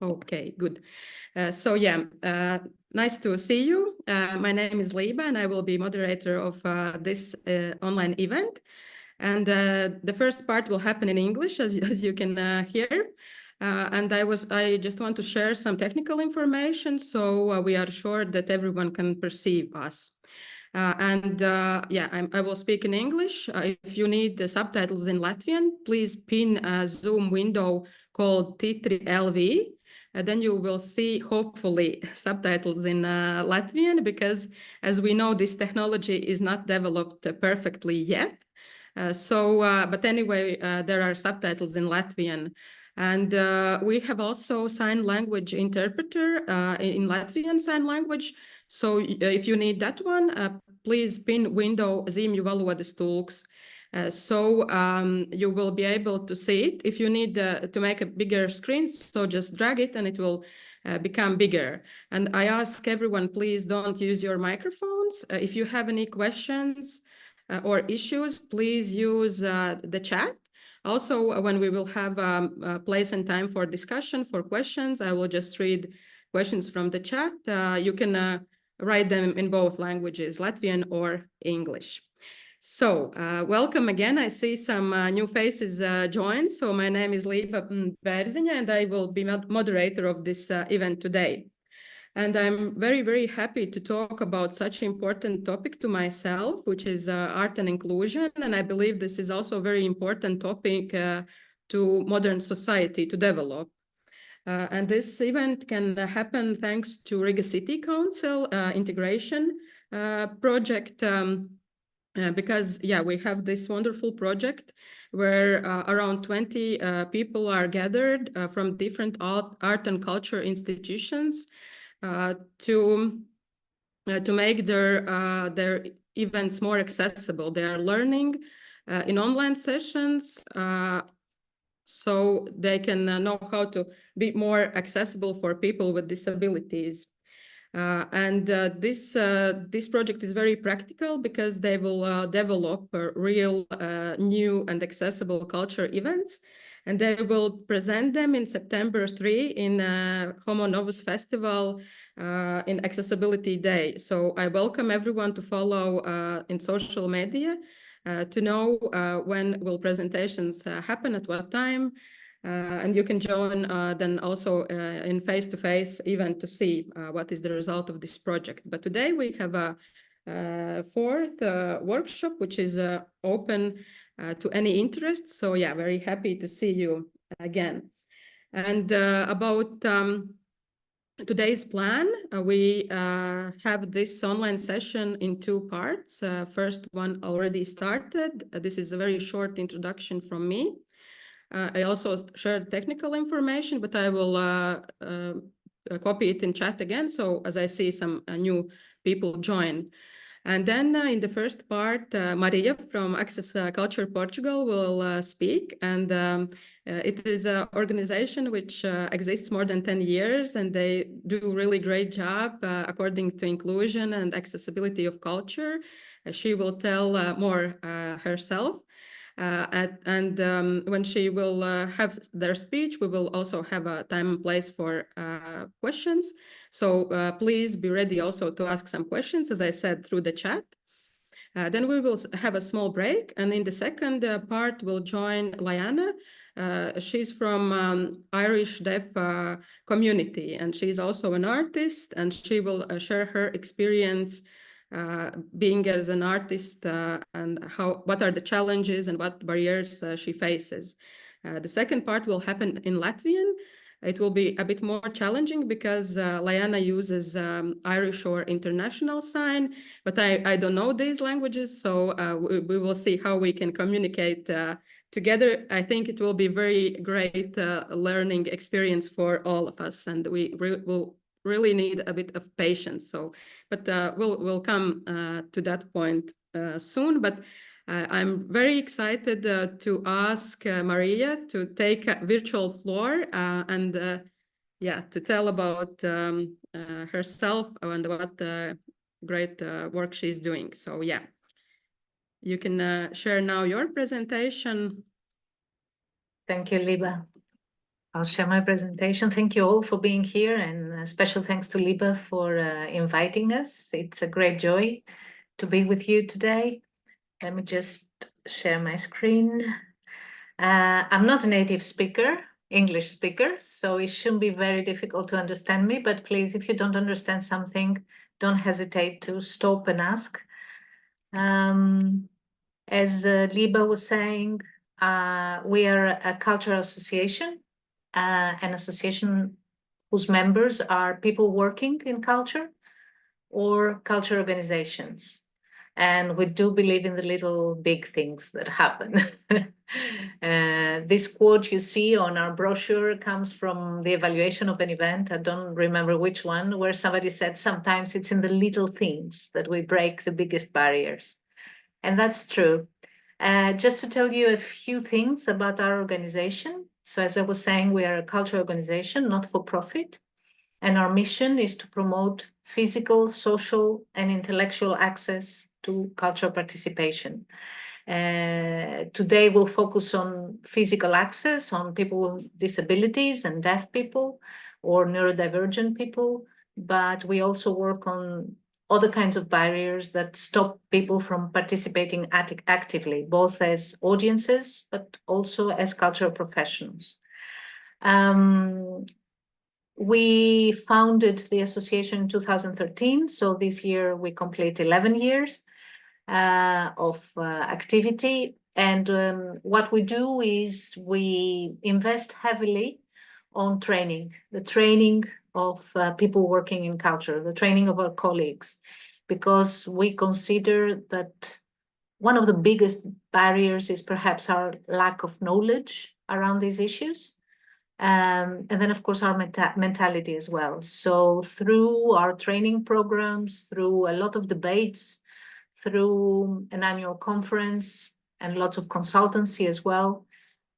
Okay, good. Nice to see you. My name is Liba, and I will be moderator of this online event. And the first part will happen in English, as you can hear. And I just want to share some technical information, so we are sure that everyone can perceive us. I will speak in English. If you need the subtitles in Latvian, please pin a Zoom window called T3LV. Then you will see, hopefully, subtitles in Latvian, because as we know, this technology is not developed perfectly yet. But anyway, there are subtitles in Latvian. And we have also sign language interpreter in Latvian sign language. So if you need that one, please pin window zīmju valodas tulks. You will be able to see it. If you need to make a bigger screen, so just drag it and it will become bigger. And I ask everyone, please don't use your microphones. If you have any questions or issues, please use the chat. Also, when we will have a place and time for discussion, for questions, I will just read questions from the chat. You can write them in both languages, Latvian or English. So welcome again. I see some new faces join. So my name is Liba Bērziņa, and I will be moderator of this event today. And I'm very, very happy to talk about such an important topic to myself, which is art and inclusion. And I believe this is also a very important topic to modern society to develop. And this event can happen thanks to Riga City Council integration project. Because we have this wonderful project where around 20 people are gathered from different art and culture institutions to make their events more accessible. They are learning in online sessions so they can know how to be more accessible for people with disabilities. This project is very practical because they will develop real new and accessible culture events, and they will present them in September 3 in Homo Novus Festival in Accessibility Day. So I welcome everyone to follow in social media to know when will presentations happen, at what time. And you can join then also in face-to-face event to see what is the result of this project. But today we have a fourth workshop, which is open to any interest. So very happy to see you again. And about today's plan, we have this online session in two parts. First one already started. This is a very short introduction from me. I also shared technical information, but I will copy it in chat again. So as I see some new people join. And then in the first part, Marija from Culture Portugal will speak. And it is an organization which exists more than 10 years, and they do a really great job according to inclusion and accessibility of culture. She will tell more herself. When she will have their speech, we will also have a time and place for questions. So please be ready also to ask some questions, as I said, through the chat. Then we will have a small break. And in the second part, we'll join Liana. She's from Irish Deaf community, and she's also an artist, and she will share her experience being as an artist and what are the challenges and what barriers she faces. The second part will happen in Latvian. It will be a bit more challenging because Liana uses Irish or international sign, but I don't know these languages, so we will see how we can communicate together. I think it will be very great learning experience for all of us, and we will really need a bit of patience. But we'll come to that point soon. But I'm very excited to ask Marija to take a virtual floor and to tell about herself and what great work she's doing. So you can share now your presentation. Thank you, Liba. I'll share my presentation. Thank you all for being here, and special thanks to Liba for inviting us. It's a great joy to be with you today. Let me just share my screen. I'm not a native speaker, English speaker, so it shouldn't be very difficult to understand me, but please, if you don't understand something, don't hesitate to stop and ask. As Liba was saying, we are a cultural association, an association whose members are people working in culture or culture organizations. And we do believe in the little big things that happen. This quote you see on our brochure comes from the evaluation of an event. I don't remember which one, where somebody said sometimes it's in the little things that we break the biggest barriers. And that's true. Just to tell you a few things about our organization. So as I was saying, we are a cultural organization, not for profit. And our mission is to promote physical, social, and intellectual access to cultural participation. Today, we'll focus on physical access, on people with disabilities and deaf people or neurodivergent people, but we also work on other kinds of barriers that stop people from participating actively, both as audiences, but also as cultural professionals. We founded the association in 2013, so this year we complete 11 years of activity. And what we do is we invest heavily on training, the training of people working in culture, the training of our colleagues, because we consider that one of the biggest barriers is perhaps our lack of knowledge around these issues. And then, of course, our mentality as well. So through our training programs, through a lot of debates, through an annual conference and lots of consultancy as well,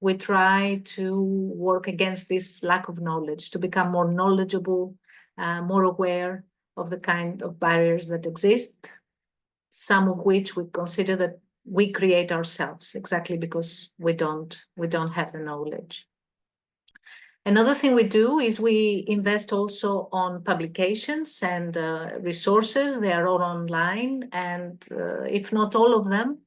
we try to work against this lack of knowledge, to become more knowledgeable, more aware of the kind of barriers that exist, some of which we consider that we create ourselves exactly because we don't have the knowledge. Another thing we do is we invest also on publications and resources. They are all online, and if not all of them,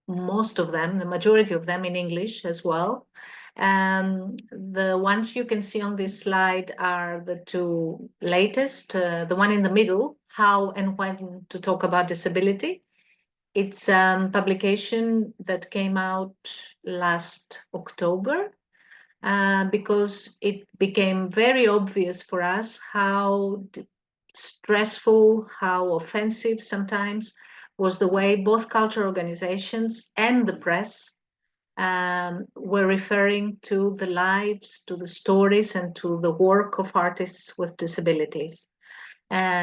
most of them, the majority of them in English as well. The ones you can see on this slide are the two latest. The one in the middle, How and When to Talk About Disability. It's a publication that came out last October. Because it became very obvious for us how stressful, how offensive sometimes was the way both cultural organizations and the press were referring to the lives, to the stories, and to the work of artists with disabilities.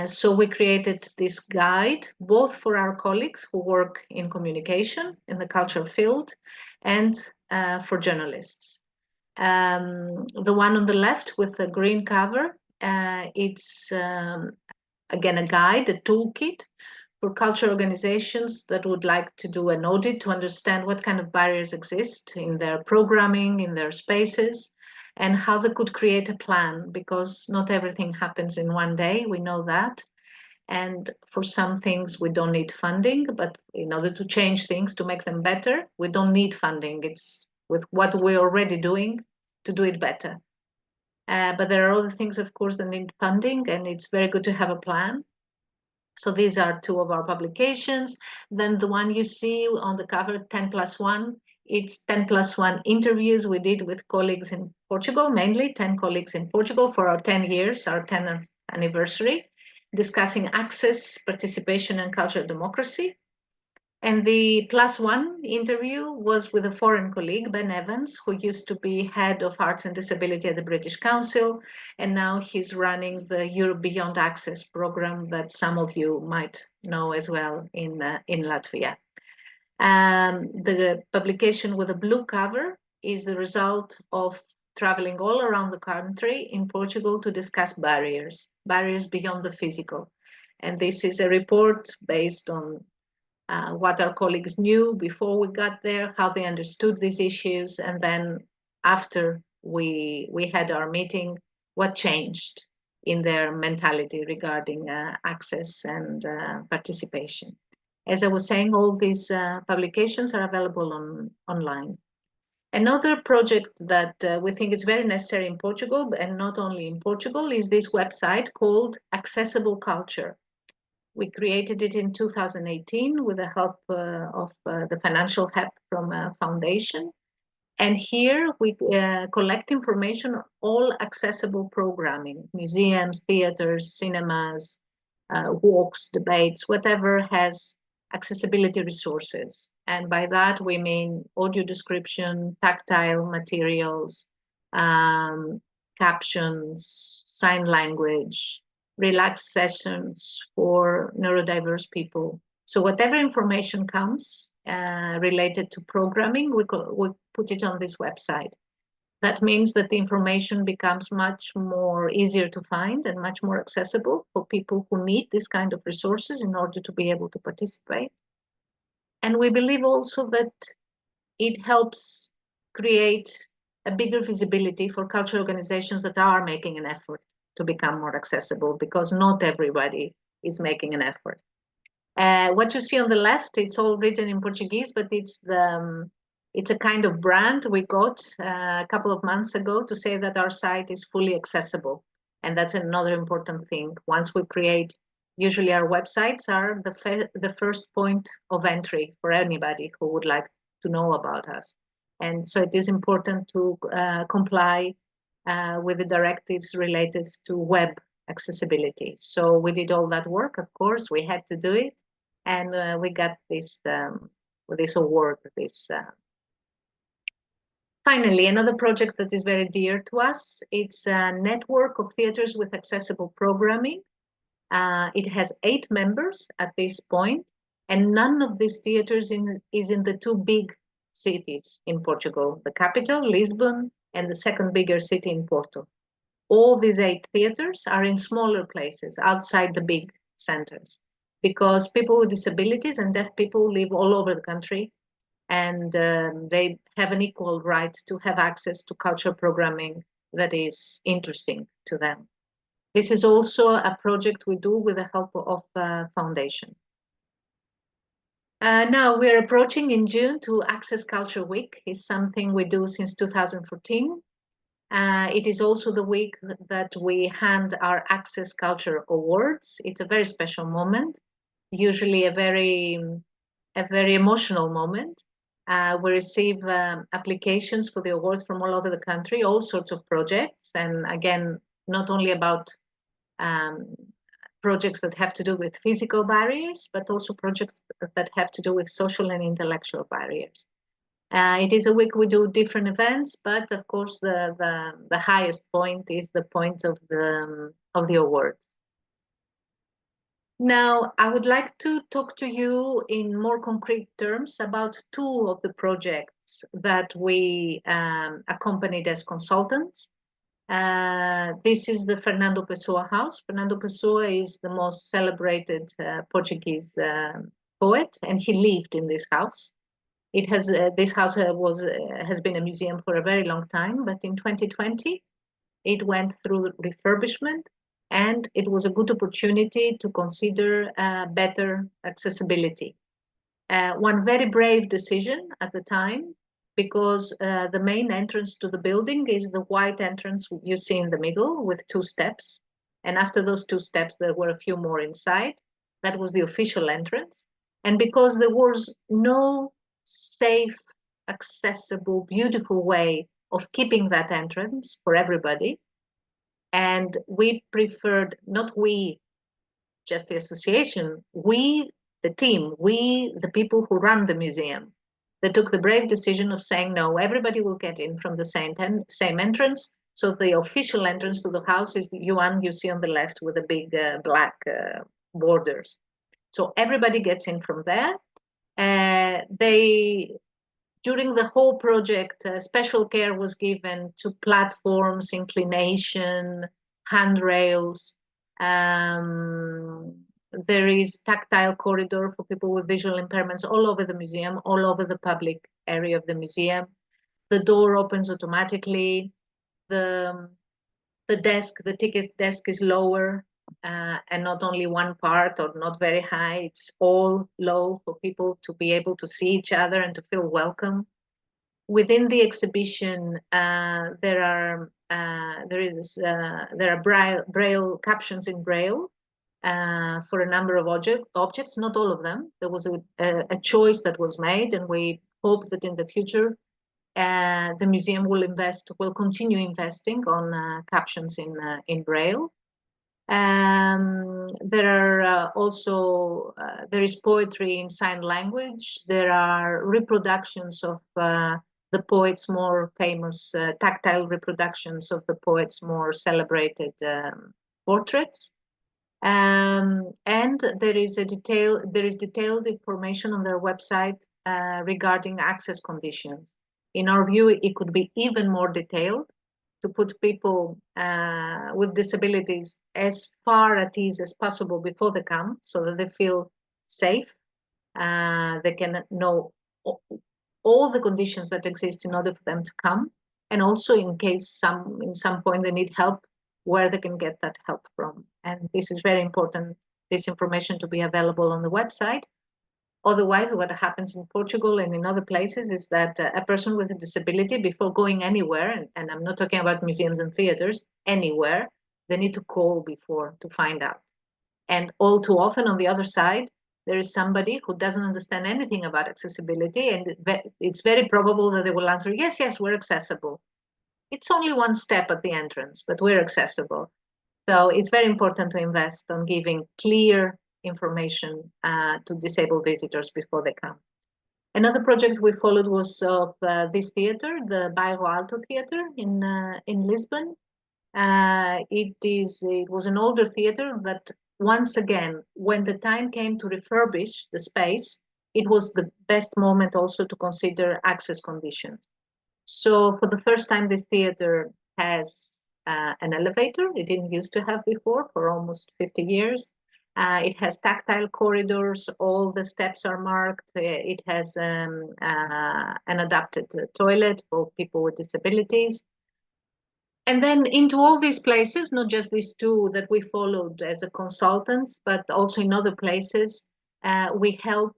So we created this guide, both for our colleagues who work in communication in the cultural field and for journalists. The one on the left with the green cover, it's again a guide, a toolkit for cultural organizations that would like to do an audit to understand what kind of barriers exist in their programming, in their spaces, and how they could create a plan, because not everything happens in one day, we know that. And for some things, we don't need funding, but in order to change things, to make them better, we don't need funding. It's with what we're already doing to do it better. But there are other things, of course, that need funding, and it's very good to have a plan. So these are two of our publications. Then the one you see on the cover, 10+1, it's 10+1 interviews we did with colleagues in Portugal, mainly 10 colleagues in Portugal for our 10 years, our 10th anniversary, discussing access, participation, and cultural democracy. And the +1 interview was with a foreign colleague, Ben Evans, who used to be head of arts and disability at the British Council, and now he's running the Europe Beyond Access program that some of you might know as well in Latvia. The publication with a blue cover is the result of traveling all around the country in Portugal to discuss barriers beyond the physical. And this is a report based on what our colleagues knew before we got there, how they understood these issues, and then after we had our meeting, what changed in their mentality regarding access and participation. As I was saying, all these publications are available online. Another project that we think is very necessary in Portugal, and not only in Portugal, is this website called Accessible Culture. We created it in 2018 with the help of the financial help from a foundation. And here we collect information on all accessible programming, museums, theaters, cinemas, walks, debates, whatever has accessibility resources. And by that, we mean audio description, tactile materials, captions, sign language, relaxed sessions for neurodiverse people. So whatever information comes related to programming, we put it on this website. That means that the information becomes much more easier to find and much more accessible for people who need this kind of resources in order to be able to participate. And we believe also that it helps create a bigger visibility for cultural organizations that are making an effort to become more accessible, because not everybody is making an effort. What you see on the left, it's all written in Portuguese, but it's a kind of brand we got a couple of months ago to say that our site is fully accessible. And that's another important thing. Once we create, usually our websites are the first point of entry for anybody who would like to know about us. And so it is important to comply with the directives related to web accessibility. So we did all that work, of course, we had to do it. And we got this award, Finally, another project that is very dear to us, it's a network of theaters with accessible programming. It has 8 members at this point, and none of these theaters is in the 2 big cities in Portugal, the capital, Lisbon, and the second bigger city in Porto. All these 8 theaters are in smaller places outside the big centers, because people with disabilities and deaf people live all over the country, and they have an equal right to have access to cultural programming that is interesting to them. This is also a project we do with the help of the foundation. Now we're approaching in June to Access Culture Week. It's something we do since 2014. It is also the week that we hand our Access Culture Awards. It's a very special moment, usually a very emotional moment. We receive applications for the awards from all over the country, all sorts of projects, and again, not only about projects that have to do with physical barriers, but also projects that have to do with social and intellectual barriers. It is a week we do different events, but of course the highest point is the point of the awards. Now, I would like to talk to you in more concrete terms about 2 of the projects that we accompanied as consultants. This is the Fernando Pessoa House. Fernando Pessoa is the most celebrated Portuguese poet, and he lived in this house. It has this house has been a museum for a very long time, but in 2020 it went through refurbishment, and it was a good opportunity to consider better accessibility. One very brave decision at the time, because the main entrance to the building is the white entrance you see in the middle with 2 steps. And after those 2 steps, there were a few more inside. That was the official entrance. And because there was no safe, accessible, beautiful way of keeping that entrance for everybody, and we preferred, not we, just the association, we, the team, we, the people who run the museum, they took the brave decision of saying, no, everybody will get in from the same entrance. So the official entrance to the house is the one you see on the left with the big black borders. So everybody gets in from there. During the whole project, special care was given to platforms, inclination, handrails. There is tactile corridor for people with visual impairments all over the museum, all over the public area of the museum. The door opens automatically. the ticket desk is lower, and not only one part or not very high, it's all low for people to be able to see each other and to feel welcome. Within the exhibition, there are braille captions in braille for a number of objects, not all of them. There was a choice that was made, and we hope that in the future the museum will continue investing on captions in braille. There are also there is poetry in sign language. There are reproductions of the poet's more famous tactile reproductions of the poet's more celebrated portraits. And there is detailed information on their website regarding access conditions. In our view, it could be even more detailed to put people with disabilities as far at ease as possible before they come, so that they feel safe. They can know all the conditions that exist in order for them to come, and also in case in some point they need help, where they can get that help from. And this is very important, this information to be available on the website. Otherwise, what happens in Portugal and in other places is that a person with a disability, before going anywhere, and I'm not talking about museums and theaters, anywhere, they need to call before to find out. And all too often on the other side, there is somebody who doesn't understand anything about accessibility, and it's very probable that they will answer, yes, we're accessible. It's only one step at the entrance, but we're accessible. So it's very important to invest on giving clear information to disabled visitors before they come. Another project we followed was of this theater, the Bairro Alto Theater in Lisbon. It was an older theater that, once again, when the time came to refurbish the space, it was the best moment also to consider access conditions. So for the first time, this theater has an elevator. It didn't used to have before for almost 50 years. It has tactile corridors. All the steps are marked. It has an adapted toilet for people with disabilities. And then into all these places, not just these two that we followed as a consultants, but also in other places, we help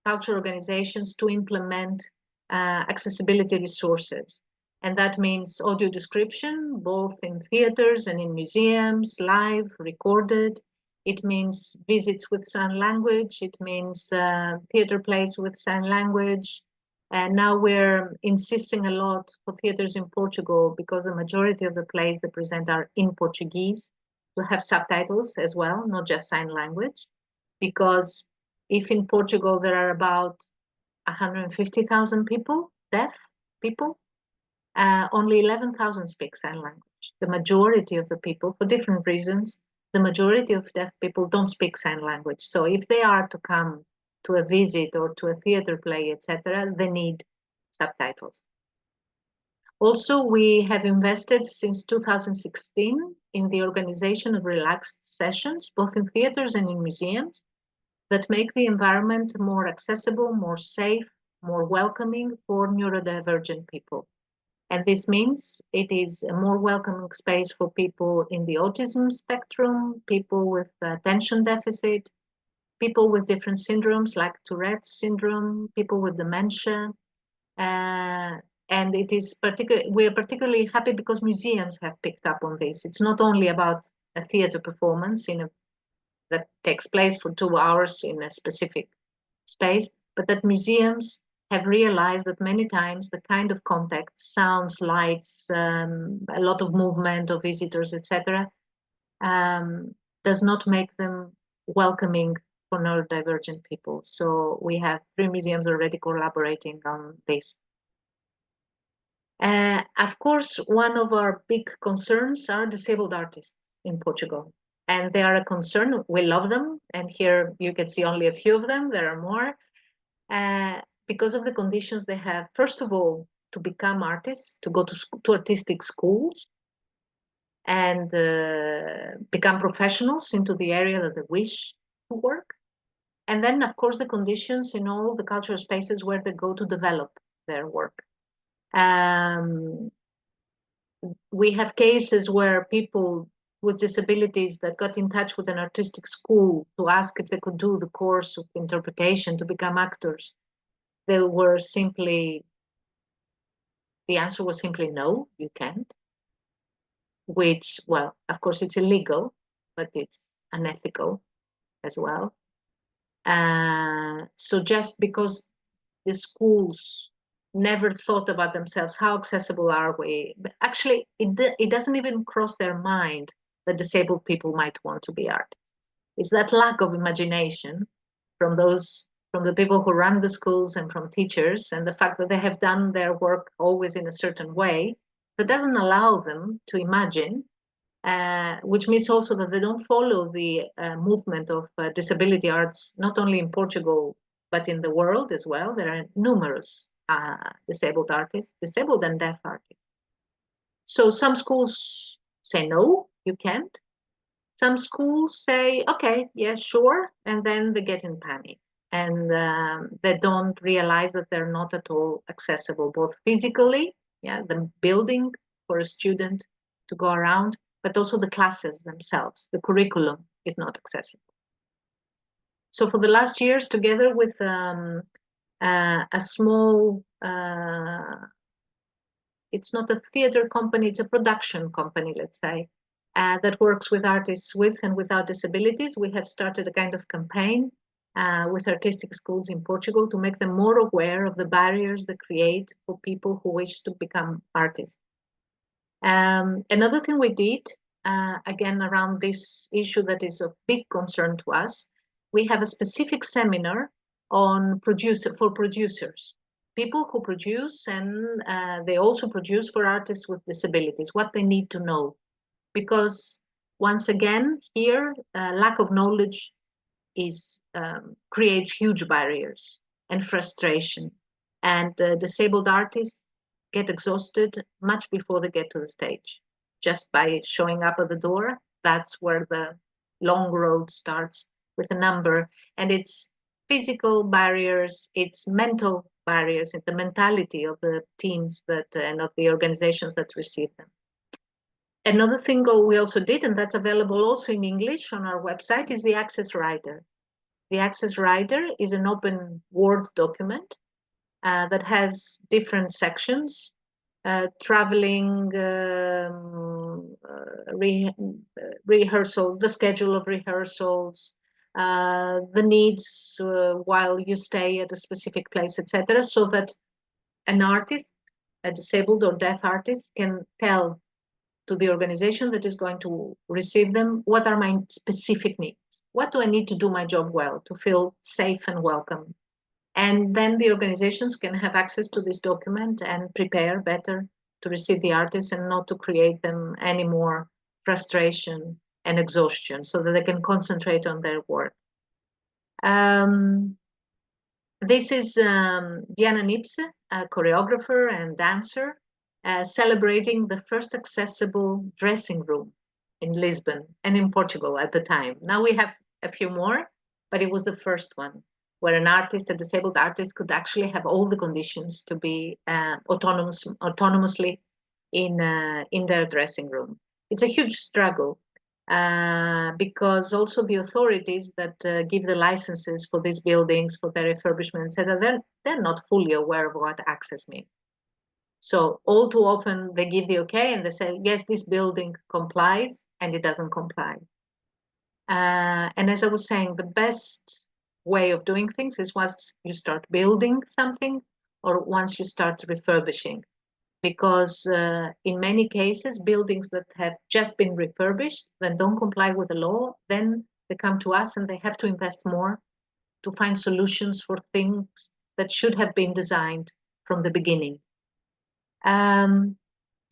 cultural organizations to implement accessibility resources. And that means audio description, both in theaters and in museums, live, recorded. It means visits with sign language. It means theater plays with sign language. And now we're insisting a lot for theaters in Portugal, because the majority of the plays they present are in Portuguese, to have subtitles as well, not just sign language. Because if in Portugal there are about 150,000 people, deaf people, only 11,000 speak sign language. The majority of the people, for different reasons, the majority of deaf people don't speak sign language. So if they are to come to a visit or to a theater play, etc., they need subtitles. Also, we have invested since 2016 in the organization of relaxed sessions, both in theaters and in museums, that make the environment more accessible, more safe, more welcoming for neurodivergent people. And this means it is a more welcoming space for people in the autism spectrum, people with attention deficit, people with different syndromes like Tourette's syndrome, people with dementia. And it is we are particularly happy because museums have picked up on this. It's not only about a theater performance that takes place for 2 hours in a specific space, but that museums have realized that many times the kind of contact, sounds, lights, a lot of movement of visitors, etc., does not make them welcoming for neurodivergent people. So we have 3 museums already collaborating on this. Of course, one of our big concerns are disabled artists in Portugal. And they are a concern. We love them. And here you can see only a few of them. There are more. Because of the conditions they have, first of all, to become artists, to go to artistic schools and become professionals into the area that they wish to work. And then, of course, the conditions in all the cultural spaces where they go to develop their work. We have cases where people with disabilities that got in touch with an artistic school to ask if they could do the course of interpretation to become actors. They were simply, the answer was simply no, you can't. Which, well, of course it's illegal, but it's unethical as well. So just because the schools never thought about themselves, how accessible are we? But actually, it doesn't even cross their mind that disabled people might want to be artists. It's that lack of imagination from the people who run the schools and from teachers, and the fact that they have done their work always in a certain way that doesn't allow them to imagine, which means also that they don't follow the movement of disability arts, not only in Portugal, but in the world as well. There are numerous disabled artists, disabled and deaf artists. So some schools say, no, you can't. Some schools say, okay, yeah, sure. And then they get in panic. And they don't realize that they're not at all accessible, both physically, yeah, the building for a student to go around, but also the classes themselves. The curriculum is not accessible. So for the last years, together with a small, it's not a theater company, it's a production company, let's say, that works with artists with and without disabilities, we have started a kind of campaign with artistic schools in Portugal to make them more aware of the barriers they create for people who wish to become artists. Another thing we did, again, around this issue that is of big concern to us, we have a specific seminar on for producers, people who produce, and they also produce for artists with disabilities, what they need to know. Because once again, here, lack of knowledge creates huge barriers and frustration. And disabled artists get exhausted much before they get to the stage. Just by showing up at the door, that's where the long road starts with a number. And it's physical barriers, it's mental barriers, it's the mentality of the teams and of the organizations that receive them. Another thing we also did, and that's available also in English on our website, is the Access Rider. The Access Rider is an open Word document that has different sections, traveling, rehearsal, the schedule of rehearsals, the needs while you stay at a specific place, etc., so that an artist, a disabled or deaf artist, can tell to the organization that is going to receive them, what are my specific needs? What do I need to do my job well to feel safe and welcome? And then the organizations can have access to this document and prepare better to receive the artists and not to create them any more frustration and exhaustion, so that they can concentrate on their work. This is Diana Nipse, a choreographer and dancer, celebrating the first accessible dressing room in Lisbon and in Portugal at the time. Now we have a few more, but it was the first one where an artist, a disabled artist, could actually have all the conditions to be autonomously in their dressing room. It's a huge struggle because also the authorities that give the licenses for these buildings, for their refurbishment, etc., they're not fully aware of what access means. So all too often they give the okay and they say, yes, this building complies, and it doesn't comply. And as I was saying, the best way of doing things is once you start building something or once you start refurbishing. Because in many cases, buildings that have just been refurbished, then don't comply with the law, then they come to us and they have to invest more to find solutions for things that should have been designed from the beginning.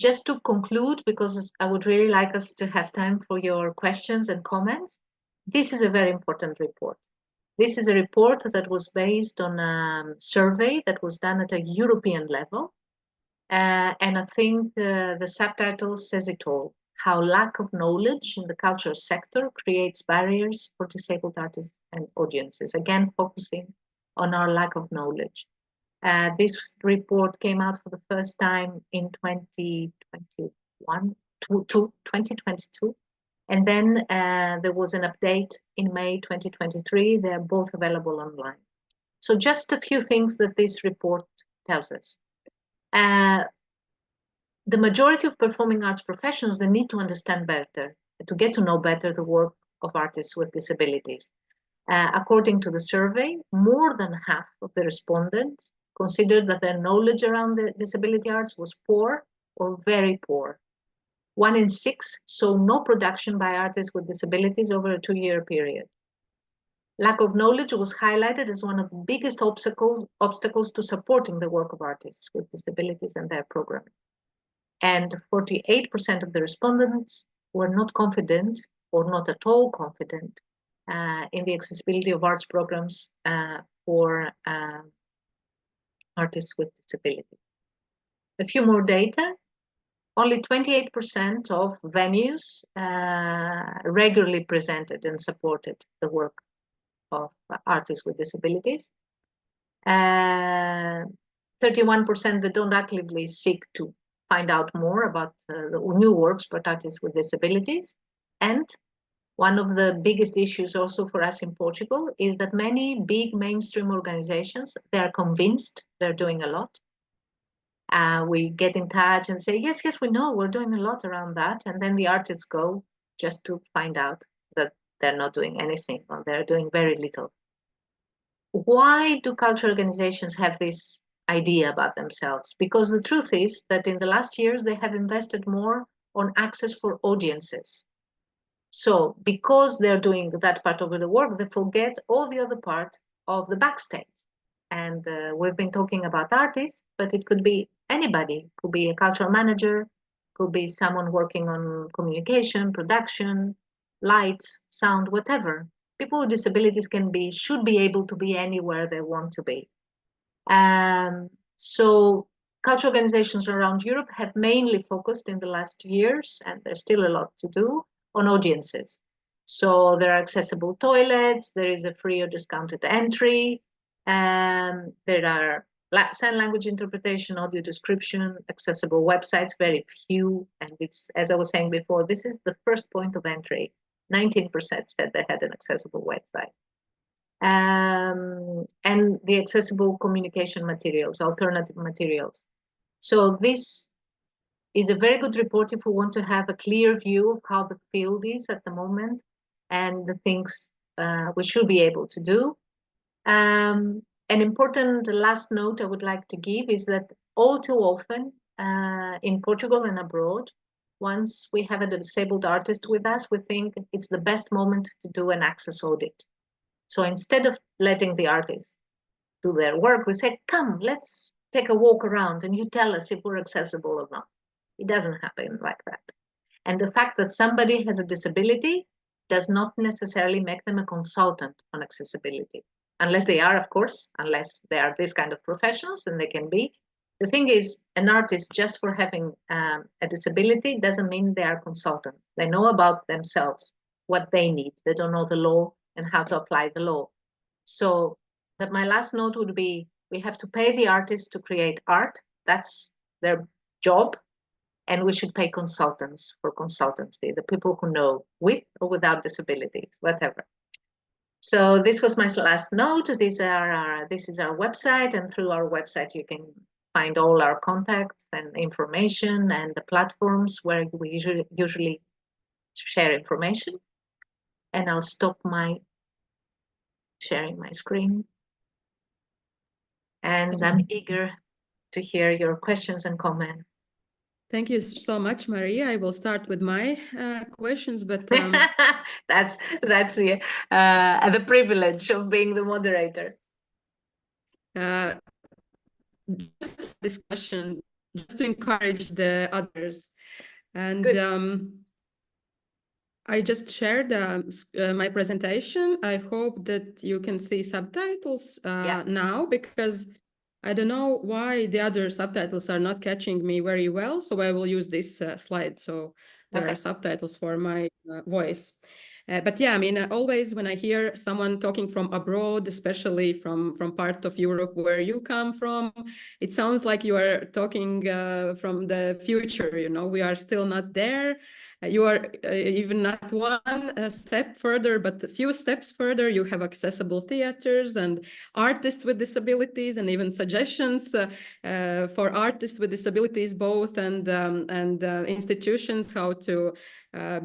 Just to conclude, because I would really like us to have time for your questions and comments, this is a very important report. This is a report that was based on a survey that was done at a European level. And I think the subtitle says it all, how lack of knowledge in the culture sector creates barriers for disabled artists and audiences. Again, focusing on our lack of knowledge. This report came out for the first time in 2021, 2022. And then there was an update in May 2023. They're both available online. So just a few things that this report tells us. The majority of performing arts professionals, they need to understand better, to get to know better the work of artists with disabilities. According to the survey, more than half of the respondents considered that their knowledge around the disability arts was poor or very poor. 1 in 6 saw no production by artists with disabilities over a 2-year period. Lack of knowledge was highlighted as one of the biggest obstacles to supporting the work of artists with disabilities and their programming. And 48% of the respondents were not confident or not at all confident in the accessibility of arts programs for artists with disabilities. A few more data. Only 28% of venues regularly presented and supported the work of artists with disabilities. 31% that don't actively seek to find out more about the new works for artists with disabilities. And one of the biggest issues also for us in Portugal is that many big mainstream organizations, they are convinced they're doing a lot. We get in touch and say, yes, we know we're doing a lot around that. And then the artists go just to find out that they're not doing anything or they're doing very little. Why do cultural organizations have this idea about themselves? Because the truth is that in the last years, they have invested more on access for audiences. So because they're doing that part of the work, they forget all the other part of the backstage. And we've been talking about artists, but it could be anybody. Could be a cultural manager, could be someone working on communication, production, lights, sound, whatever. People with disabilities should be able to be anywhere they want to be. So cultural organizations around Europe have mainly focused in the last years, and there's still a lot to do, on audiences. So there are accessible toilets, there is a free or discounted entry, there are sign language interpretation, audio description, accessible websites, very few. And it's, as I was saying before, this is the first point of entry. 19% said they had an accessible website. And the accessible communication materials, alternative materials. So this is a very good report if we want to have a clear view of how the field is at the moment and the things we should be able to do. An important last note I would like to give is that all too often in Portugal and abroad, once we have a disabled artist with us, we think it's the best moment to do an access audit. So instead of letting the artists do their work, we say, come, let's take a walk around and you tell us if we're accessible or not. It doesn't happen like that. And the fact that somebody has a disability does not necessarily make them a consultant on accessibility. Unless they are, of course, unless they are this kind of professionals, and they can be. The thing is, an artist just for having a disability doesn't mean they are consultants. They know about themselves, what they need. They don't know the law and how to apply the law. So that my last note would be, we have to pay the artists to create art. That's their job. And we should pay consultants for consultancy, the people who know with or without disabilities, whatever. So this was my last note. This is our website, and through our website you can find all our contacts and information and the platforms where we usually share information. And I'll stop my sharing my screen. And I'm eager to hear your questions and comments. Thank you so much, Marija. I will start with my questions, but that's the privilege of being the moderator. Just discussion, just to encourage the others, and I just shared my presentation. I hope that you can see subtitles now, because I don't know why the other subtitles are not catching me very well, so I will use this slide. So there are subtitles for my voice. But yeah, I mean, always when I hear someone talking from abroad, especially from part of Europe where you come from, it sounds like you are talking from the future. You know, we are still not there. You are even not one step further, but a few steps further. You have accessible theaters and artists with disabilities, and even suggestions for artists with disabilities both, and institutions how to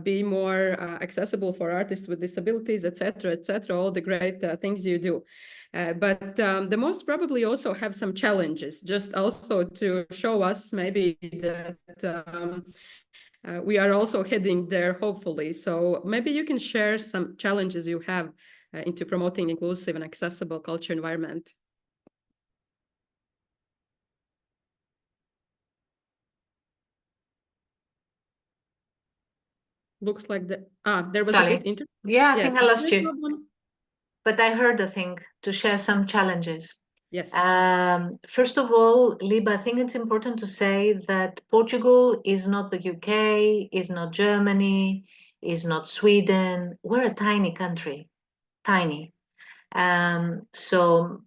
be more accessible for artists with disabilities, etc., all the great things you do. But the most probably also have some challenges, just also to show us maybe that we are also heading there, hopefully. So maybe you can share some challenges you have into promoting inclusive and accessible culture environment. Looks like there was Sorry. a bit internet. Yeah, I Yes, think I lost you. problem. But I heard the thing to share some challenges. Yes. First of all, Liba, I think it's important to say that Portugal is not the UK, is not Germany, is not Sweden. We're a tiny country, tiny. So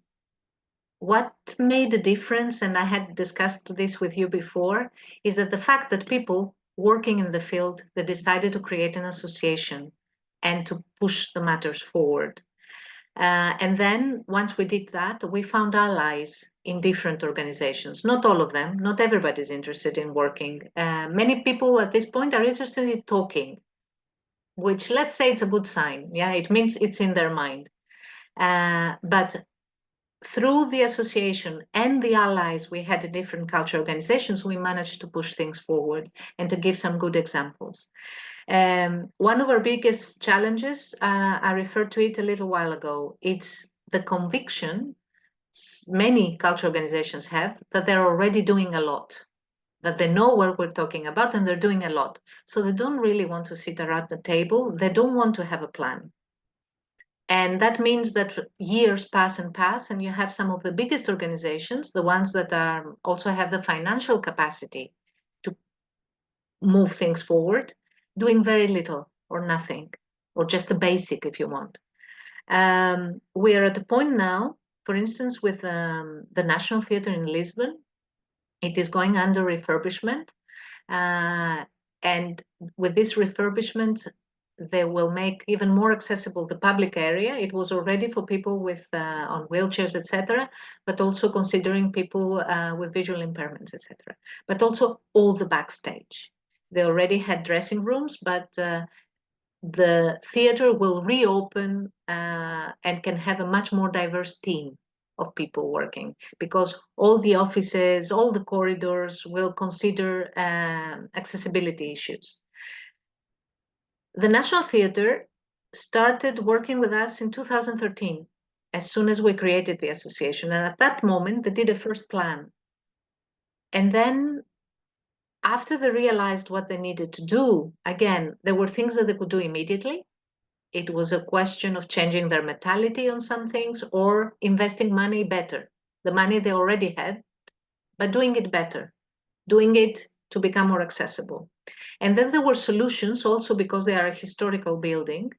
what made a difference, and I had discussed this with you before, is that the fact that people working in the field, they decided to create an association and to push the matters forward. And then once we did that, we found allies in different organizations. Not all of them, not everybody is interested in working. Many people at this point are interested in talking, which let's say it's a good sign. Yeah, it means it's in their mind. But through the association and the allies we had in different culture organizations, we managed to push things forward and to give some good examples. One of our biggest challenges, I referred to it a little while ago, it's the conviction many culture organizations have that they're already doing a lot, that they know what we're talking about and they're doing a lot. So they don't really want to sit around the table. They don't want to have a plan. And that means that years pass and pass, and you have some of the biggest organizations, the ones that are also have the financial capacity to move things forward, doing very little or nothing, or just the basic if you want. We are at a point now, for instance, with the National Theatre in Lisbon. It is going under refurbishment. And with this refurbishment, they will make even more accessible the public area. It was already for people with on wheelchairs, etc., but also considering people with visual impairments, etc., but also all the backstage. They already had dressing rooms, but the theater will reopen and can have a much more diverse team of people working, because all the offices, all the corridors will consider accessibility issues. The National Theatre started working with us in 2013, as soon as we created the association. And at that moment, they did a first plan. And then after they realized what they needed to do, again, there were things that they could do immediately. It was a question of changing their mentality on some things or investing money better, the money they already had, but doing it better, doing it to become more accessible. And then there were solutions also, because they are a historical building,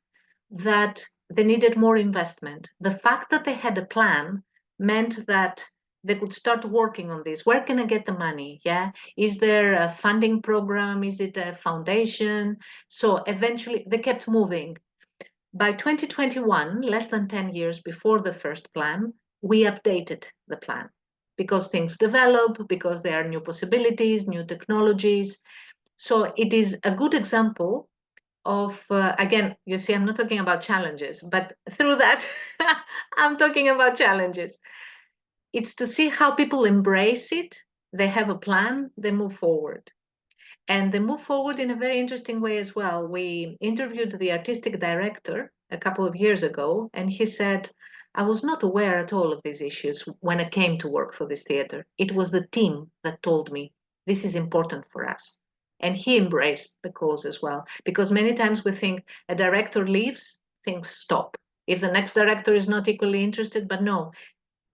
that they needed more investment. The fact that they had a plan meant that they could start working on this. Where can I get the money? Yeah, is there a funding program? Is it a foundation? So eventually they kept moving. By 2021, less than 10 years before the first plan, we updated the plan because things develop, because there are new possibilities, new technologies. So it is a good example of, again, you see, I'm not talking about challenges, but through that, I'm talking about challenges. It's to see how people embrace it. They have a plan, they move forward. And they move forward in a very interesting way as well. We interviewed the artistic director a couple of years ago, and he said, I was not aware at all of these issues when I came to work for this theater. It was the team that told me, this is important for us. And he embraced the cause as well, because many times we think a director leaves, things stop. If the next director is not equally interested, but no,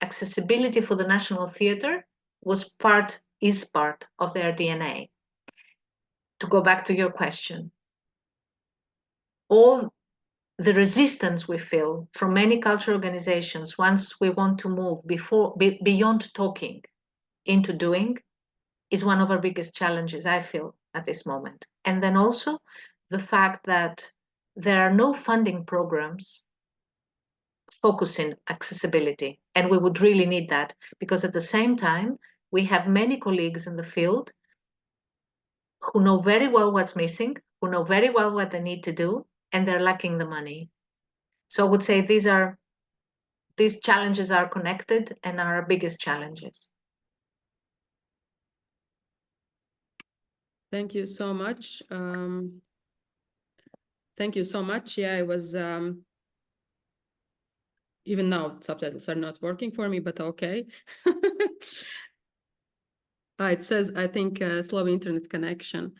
accessibility for the National Theatre is part of their DNA. To go back to your question, all the resistance we feel from many cultural organizations once we want to move beyond talking into doing is one of our biggest challenges, I feel, at this moment. And then also the fact that there are no funding programs focusing accessibility. And we would really need that, because at the same time, we have many colleagues in the field who know very well what's missing, who know very well what they need to do, and they're lacking the money. So I would say these challenges are connected and are our biggest challenges. Thank you so much. Thank you so much. Yeah, I was, even now subtitles are not working for me, but okay. It says, I think, slow internet connection.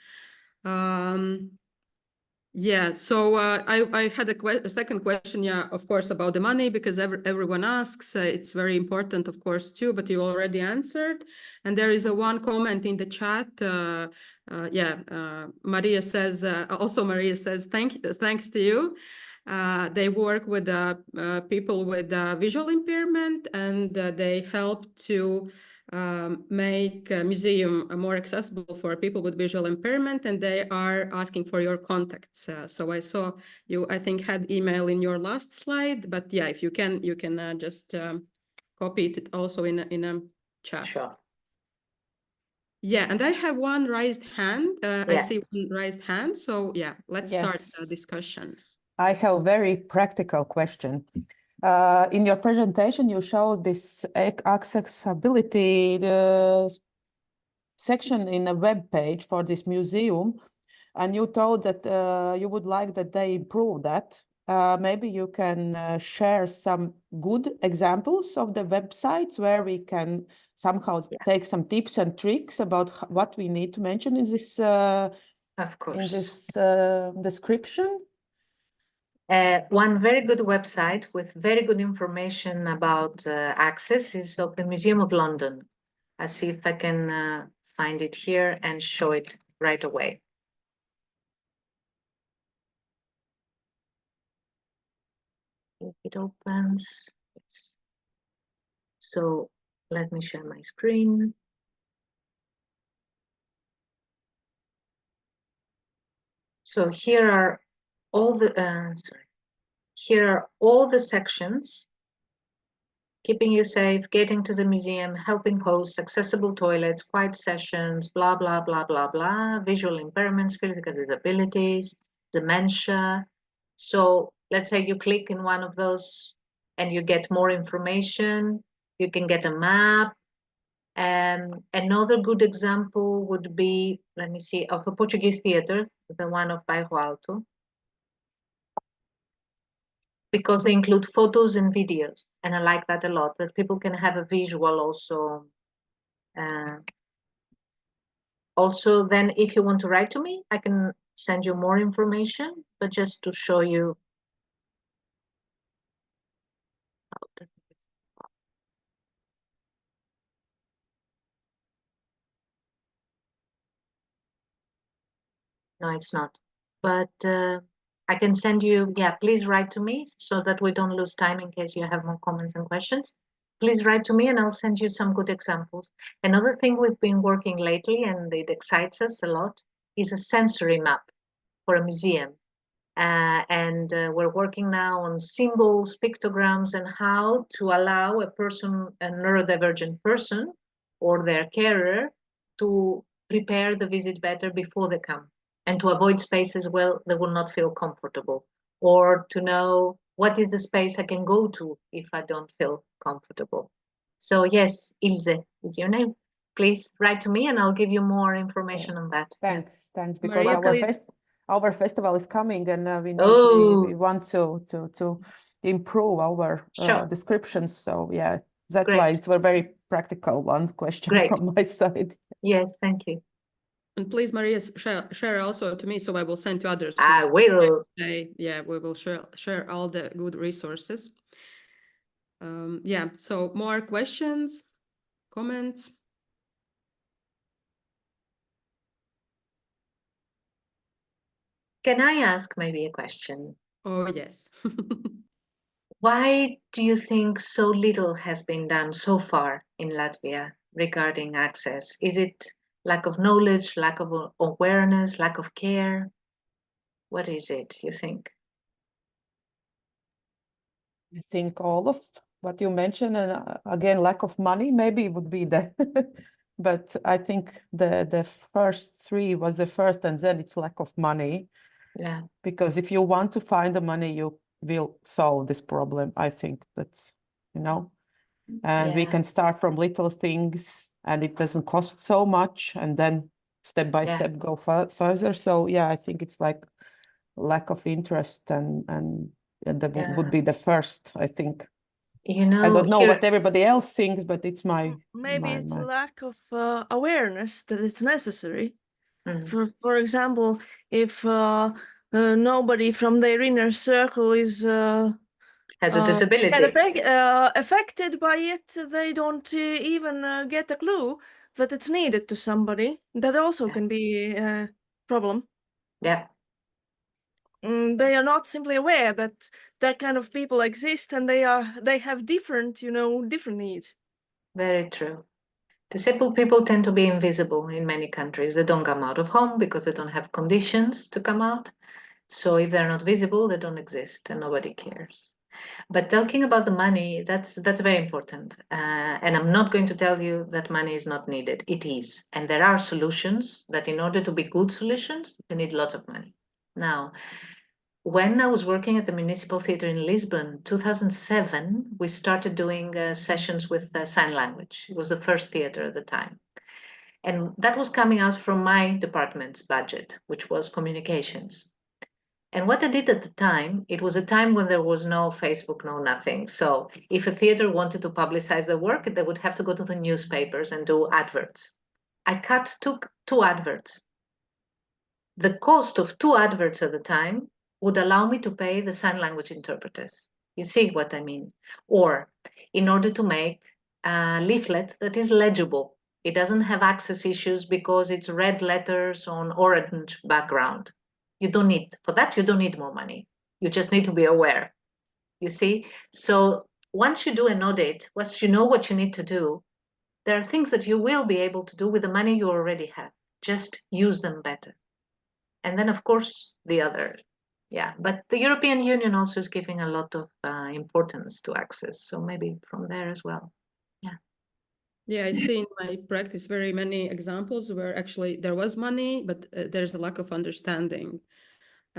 Yeah, so I had a second question, yeah, of course, about the money, because everyone asks. It's very important, of course, too, but you already answered. And there is one comment in the chat. Marija says, thanks to you. They work with people with visual impairment, and they help to make a museum more accessible for people with visual impairment, and they are asking for your contacts. So I saw you, I think, had email in your last slide, but yeah, if you can, just copy it also in a chat. Sure. Yeah, and I have one raised hand. I Yeah. see one raised hand. So yeah, let's start the discussion. I have a very practical question. In your presentation, you showed this accessibility section in a web page for this museum, and you told that you would like that they improve that. Maybe you can share some good examples of the websites where we can somehow take some tips and tricks about what we need to mention in this Of course. in this description. One very good website with very good information about access is of the Museum of London. I'll see if I can find it here and show it right away. If it opens, yes. So let me share my screen. So here are all the here are all the sections: keeping you safe, getting to the museum, helping hosts, accessible toilets, quiet sessions, blah, blah, blah, blah, blah, visual impairments, physical disabilities, dementia. So let's say you click in one of those and you get more information. You can get a map. And another good example would be, let me see, of a Portuguese theater, the one of Bairro Alto, because they include photos and videos. And I like that a lot, that people can have a visual also. Also, then if you want to write to me, I can send you more information, but just to show you. No, it's not. But I can send you, yeah, please write to me so that we don't lose time in case you have more comments and questions. Please write to me and I'll send you some good examples. Another thing we've been working lately, and it excites us a lot, is a sensory map for a museum. And we're working now on symbols, pictograms, and how to allow a person, a neurodivergent person or their carer, to prepare the visit better before they come, and to avoid spaces where they will not feel comfortable, or to know what is the space I can go to if I don't feel comfortable. So yes, Ilse is your name. Please write to me and I'll give you more information on that. Thanks, because Marija, our festival is coming, and we want to improve our descriptions. So yeah, that's why it's a very practical one question from my side. Yes, thank you. And please, Marija, share also to me, so I will send to others. I will. Yeah, we will share all the good resources. Yeah, so more questions, comments? Can I ask maybe a question? Oh, yes. Why do you think so little has been done so far in Latvia regarding access? Is it lack of knowledge, lack of awareness, lack of care? What is it, you think? I think all of what you mentioned, and again, lack of money maybe would be the, but I think the first three was the first, and then it's lack of money. Yeah. Because if you want to find the money, you will solve this problem. I think that's, and we can start from little things, and it doesn't cost so much, and then step by step go further. So yeah, I think it's like lack of interest, and that would be the first, I think. You know, I don't know what everybody else thinks, but it's maybe it's a lack of awareness that it's necessary. For example, if nobody from their inner circle is has a disability, affected by it, they don't even get a clue that it's needed to somebody. That also can be a problem. Yeah. They are not simply aware that that kind of people exist, and they have different needs. Very true. Disabled people tend to be invisible in many countries. They don't come out of home because they don't have conditions to come out. So if they're not visible, they don't exist and nobody cares. But talking about the money, that's very important. And I'm not going to tell you that money is not needed. It is. And there are solutions that in order to be good solutions, you need lots of money. Now, when I was working at the Municipal Theatre in Lisbon, 2007, we started doing sessions with sign language. It was the first theatre at the time. And that was coming out from my department's budget, which was communications. And what I did at the time, it was a time when there was no Facebook, no nothing. So if a theatre wanted to publicize their work, they would have to go to the newspapers and do adverts. I took two adverts. The cost of two adverts at the time would allow me to pay the sign language interpreters. You see what I mean? Or in order to make a leaflet that is legible. It doesn't have access issues because it's red letters on orange background. You don't need, for that, you don't need more money. You just need to be aware, you see? So once you do an audit, once you know what you need to do, there are things that you will be able to do with the money you already have. Just use them better. And then, of course, the other, but the European Union also is giving a lot of importance to access. So maybe from there as well. Yeah, I see in my practice very many examples where actually there was money, but there's a lack of understanding.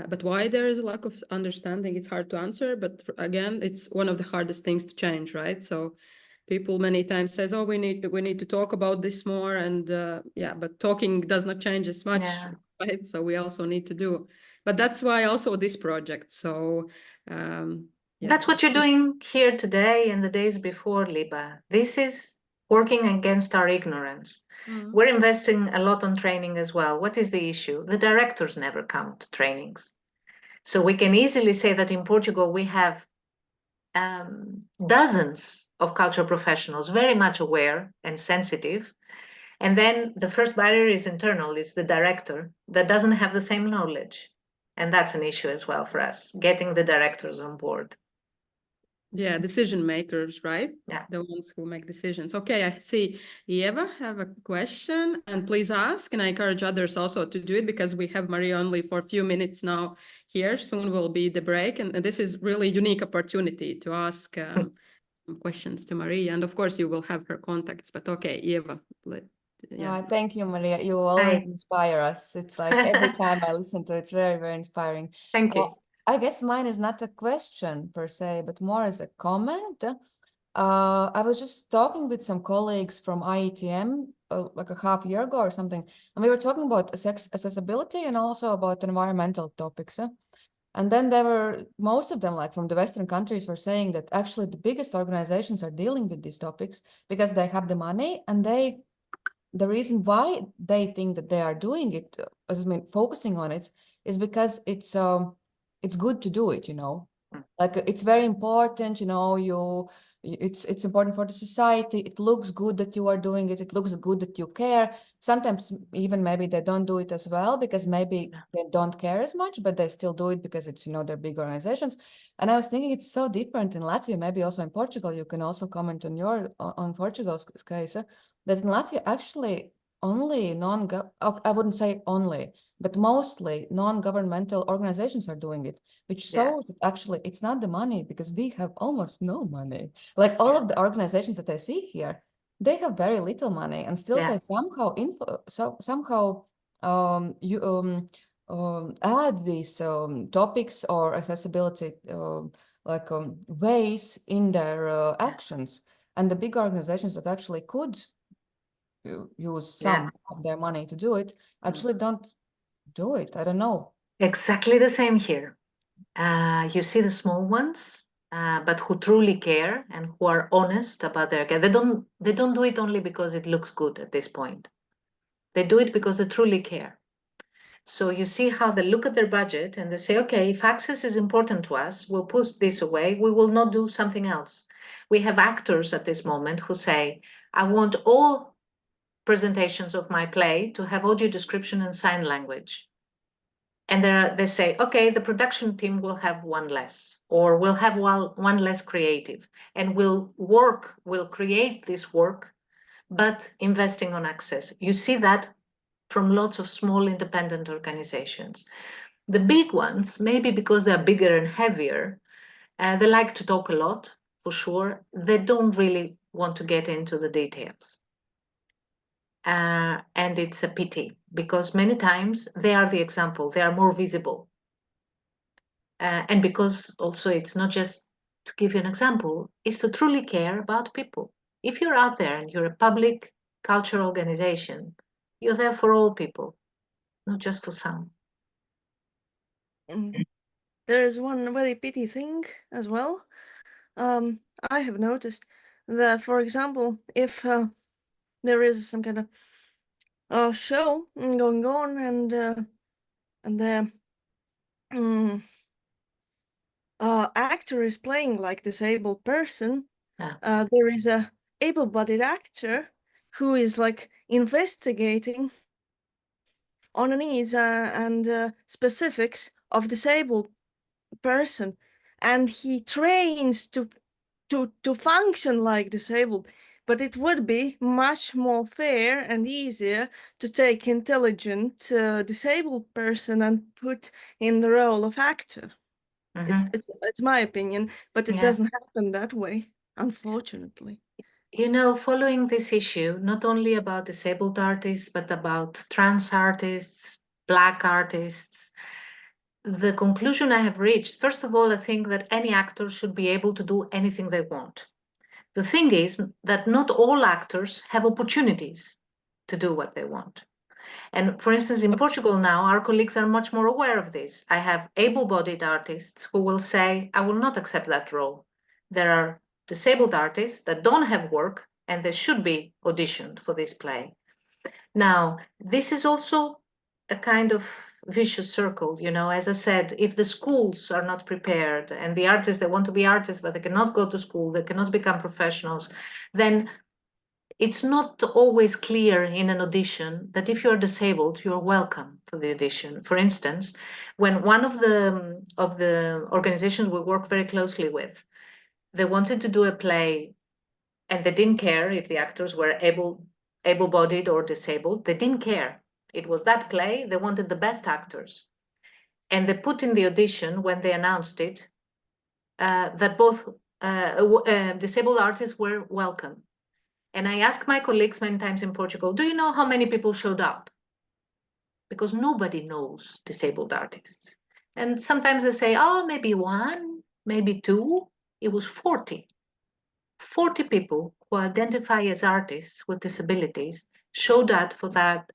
But why there is a lack of understanding, it's hard to answer. But again, it's one of the hardest things to change, right? So people many times says, oh, we need to talk about this more. And but talking does not change as much, right? So we also need to do. But that's why also this project. So that's what you're doing here today and the days before, Liba. This is working against our ignorance. We're investing a lot on training as well. What is the issue? The directors never come to trainings. So we can easily say that in Portugal, we have dozens of cultural professionals very much aware and sensitive. And then the first barrier is internal, it's the director that doesn't have the same knowledge. And that's an issue as well for us, getting the directors on board. Yeah, decision makers, right? Yeah. The ones who make decisions. Okay, I see Eva have a question, and please ask, and I encourage others also to do it because we have Marija only for a few minutes now here. Soon will be the break, and this is really a unique opportunity to ask questions to Marija, and of course you will have her contacts, but okay, Eva. Thank you, Marija. You always inspire us. It's like every time I listen to it, it's very, very inspiring. Thank you. I guess mine is not a question per se, but more as a comment. I was just talking with some colleagues from IETM like a half year ago or something, and we were talking about accessibility and also about environmental topics. And then most of them, like from the Western countries, were saying that actually the biggest organizations are dealing with these topics because they have the money, and the reason why they think that they are doing it, focusing on it, is because it's good to do it, like it's very important, you it's important for the society. It looks good that you are doing it. It looks good that you care. Sometimes even maybe they don't do it as well because maybe they don't care as much, but they still do it because it's, they're big organizations. And I was thinking it's so different in Latvia, maybe also in Portugal. You can also comment on Portugal's case, that in Latvia actually only I wouldn't say only, but mostly non-governmental organizations are doing it, which shows that actually it's not the money, because we have almost no money. Like all of the organizations that I see here, they have very little money, and still they somehow add these topics or accessibility ways in their actions. And the big organizations that actually could use some of their money to do it actually don't do it. I don't know. Exactly the same here. You see the small ones, but who truly care and who are honest about their care. They don't do it only because it looks good at this point. They do it because they truly care. So you see how they look at their budget and they say, okay, if access is important to us, we'll push this away. We will not do something else. We have actors at this moment who say, I want all presentations of my play to have audio description and sign language. And they say, okay, the production team will have one less, or we'll have one less creative, and we'll create this work, but investing on access. You see that from lots of small independent organizations. The big ones, maybe because they're bigger and heavier, they like to talk a lot, for sure. They don't really want to get into the details. And it's a pity, because many times they are the example, they are more visible. And because also it's not just to give you an example, it's to truly care about people. If you're out there and you're a public cultural organization, you're there for all people, not just for some. There is one very pity thing as well. I have noticed that, for example, if there is some kind of show going on and the actor is playing like disabled person, there is a able-bodied actor who is like investigating on the needs and specifics of disabled person, and he trains to function like disabled. But it would be much more fair and easier to take intelligent disabled person and put in the role of actor. It's my opinion, but it doesn't happen that way, unfortunately. Following this issue, not only about disabled artists, but about trans artists, Black artists, the conclusion I have reached, first of all, I think that any actor should be able to do anything they want. The thing is that not all actors have opportunities to do what they want. And for instance, in Portugal now, our colleagues are much more aware of this. I have able-bodied artists who will say, I will not accept that role. There are disabled artists that don't have work and they should be auditioned for this play. Now, this is also a kind of vicious circle, as I said, if the schools are not prepared and the artists, they want to be artists, but they cannot go to school, they cannot become professionals, then it's not always clear in an audition that if you're disabled, you're welcome for the audition. For instance, when one of the organizations we work very closely with, they wanted to do a play and they didn't care if the actors were able-bodied or disabled. They didn't care. It was that play. They wanted the best actors. And they put in the audition, when they announced it, that both disabled artists were welcome. And I asked my colleagues many times in Portugal, do you know how many people showed up? Because nobody knows disabled artists. And sometimes they say, oh, maybe one, maybe two. It was 40. 40 people who identify as artists with disabilities showed up for that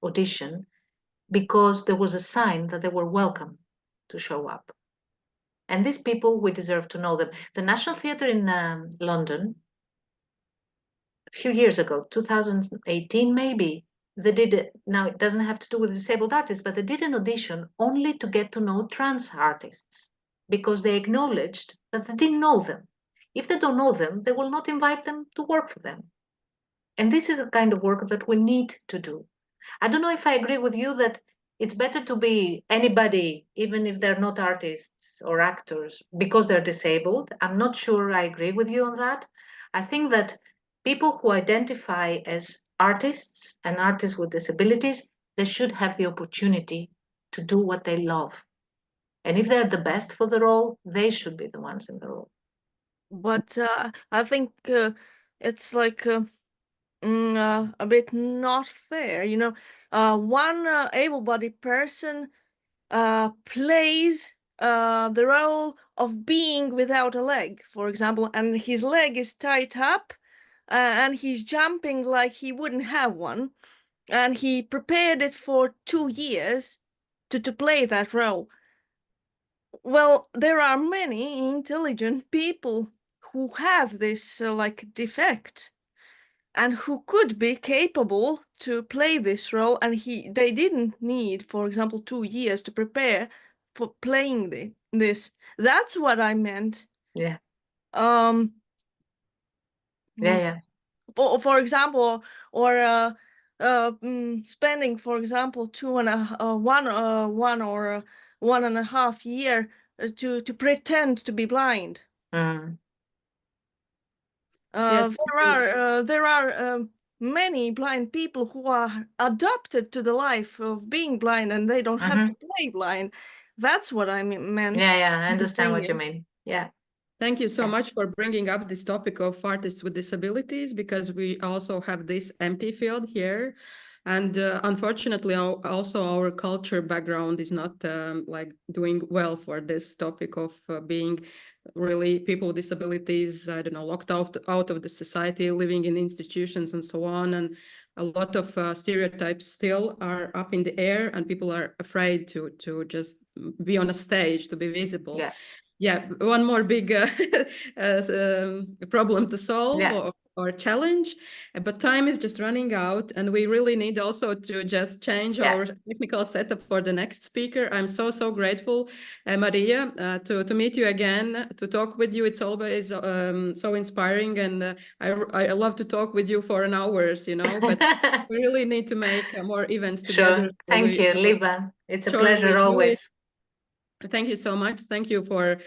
audition because there was a sign that they were welcome to show up. And these people, we deserve to know them. The National Theatre in London, a few years ago, 2018 maybe, they did it. Now it doesn't have to do with disabled artists, but they did an audition only to get to know trans artists because they acknowledged that they didn't know them. If they don't know them, they will not invite them to work for them. And this is the kind of work that we need to do. I don't know if I agree with you that it's better to be anybody, even if they're not artists or actors, because they're disabled. I'm not sure I agree with you on that. I think that people who identify as artists and artists with disabilities, they should have the opportunity to do what they love. And if they're the best for the role, they should be the ones in the role. But I think it's like a bit not fair, you know. One able-bodied person plays the role of being without a leg, for example, and his leg is tied up and he's jumping like he wouldn't have one, and he prepared it for 2 years to play that role. Well, there are many intelligent people who have this like defect and who could be capable to play this role, and they didn't need, for example, 2 years to prepare for playing this. That's what I meant. Yeah. Yeah. For example, or spending, for example, 1 or 1.5 years to pretend to be blind. Yes. There are many blind people who are adapted to the life of being blind, and they don't have to play blind. That's what I meant. Yeah, I understand what you mean. Yeah. Thank you so much for bringing up this topic of artists with disabilities, because we also have this empty field here. And unfortunately, also our culture background is not like doing well for this topic of being really people with disabilities, I don't know, locked out of the society, living in institutions and so on. And a lot of stereotypes still are up in the air, and people are afraid to just be on a stage, to be visible. Yeah, one more big problem to solve or challenge, but time is just running out, and we really need also to just change our technical setup for the next speaker. I'm so grateful, Marija, to meet you again, to talk with you. It's always so inspiring, and I love to talk with you for an hours, you know, but we really need to make more events together. Sure. Thank you, Liba. It's a shortly pleasure always. Thank you so much. Thank you for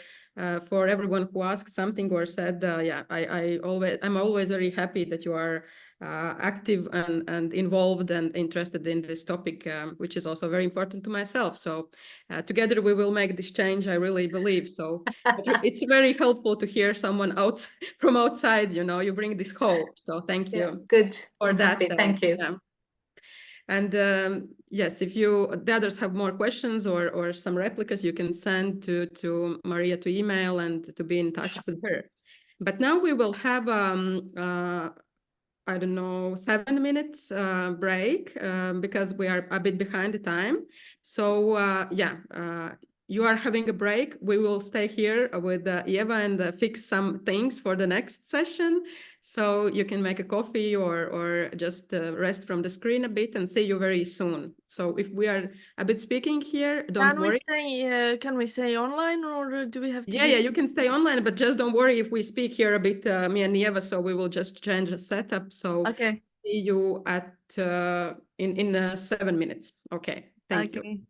everyone who asked something or said, yeah, I'm always very happy that you are active and involved and interested in this topic, which is also very important to myself. So together we will make this change, I really believe. So it's very helpful to hear someone from outside, you know, you bring this hope. So thank you. Good. For that. Thank you. And yes, if the others have more questions or some replicas, you can send to Marija to email and to be in touch with her. But now we will have, I don't know, 7 minutes break because we are a bit behind the time. So you are having a break. We will stay here with Eva and fix some things for the next session. So you can make a coffee or just rest from the screen a bit, and see you very soon. So if we are a bit speaking here, don't worry. Can we stay online, or do we have to? Yeah, you can stay online, but just don't worry if we speak here a bit, me and Eva. So we will just change the setup. So okay. See you at in 7 minutes. Okay. Thank you.